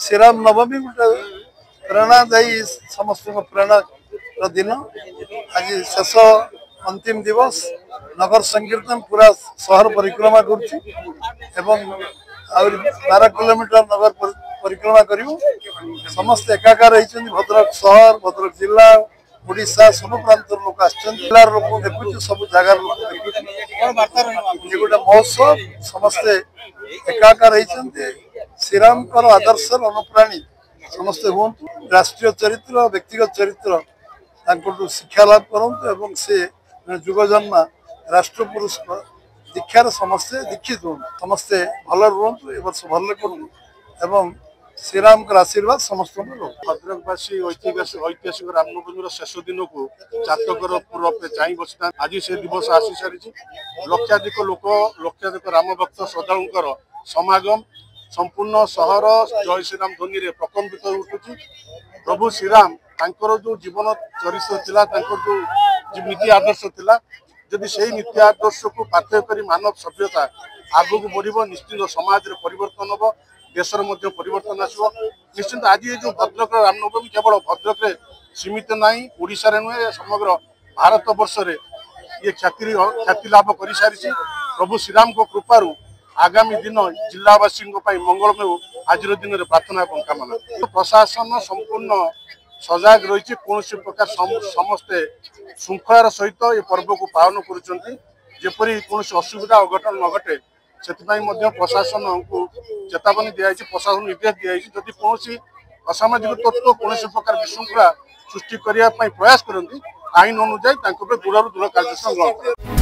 श्रीराम नवमी गोटे प्रेरणादायी समस्त प्रेरणा दिन आज शेष अंतिम दिवस नगर संकीर्तन पूरा शहर परिक्रमा कर 12 किलोमीटर नगर परिक्रमा करूँ समस्त एकाकार रही भद्रक शहर भद्रक जिला ओडिशा सब प्रांत लोक आसार लोक देखु सब जगार लोक देखु गोटे महोत्सव समस्ते एकाकार रही श्रीराम आदर्श अनुप्राणी समस्ते हूँ राष्ट्रीय चरित्र व्यक्तिगत चरित्र शिक्षा लाभ करूँ से जुगजन्मा राष्ट्र पुरुष दीक्षार समस्ते दीक्षित हूँ समस्ते भल रुहतु ए वर्ष भल करूँ श्रीराम आशीर्वाद समस्त भद्रकवासी ऐतिहासिक रामनवमी शेष दिन को चातकर पूर्व चाई बसता आज से दिवस आसी सारी लक्षाधिक लोक लक्षाधिक राम भक्त श्रद्धा समागम संपूर्ण सहर जय श्रीराम ध्वनि रे प्रकम्पित उठुची प्रभु श्रीराम तांकर जो जीवन चरित्र थिला तांकर जो नीति आदर्श थिला जदि से नीति आदर्श को पाथ्य करी मानव सभ्यता आगु को बढ़िबो निश्चित समाज रे परिवर्तन होबो देशर मध्य परिवर्तन आसो निश्चित आज ये जो भद्रक रामनवमी केवल भद्रक रे सीमित नहीं ओडिशा रे नुहे समग्र भारत वर्ष रे ये ख्याति लाभ कर सारी प्रभु श्रीराम को कृपारू आगामी दिन जिलावासी मंगलमय आज दिन में प्रार्थना और कामना प्रशासन संपूर्ण सजग रही कौन प्रकार समस्ते श्रृंखलार सहित ये पर्व को पालन करपरी कौन असुविधा अघटन न घटे से प्रशासन को चेतावनी दी प्रशासन निर्देश दी जदि कौन असामाजिक तत्व कौन प्रकार विशृंखला सृष्टि करने प्रयास करती आईन अनुजाई दूर दूर कार्यानुष्ठान ग्रहण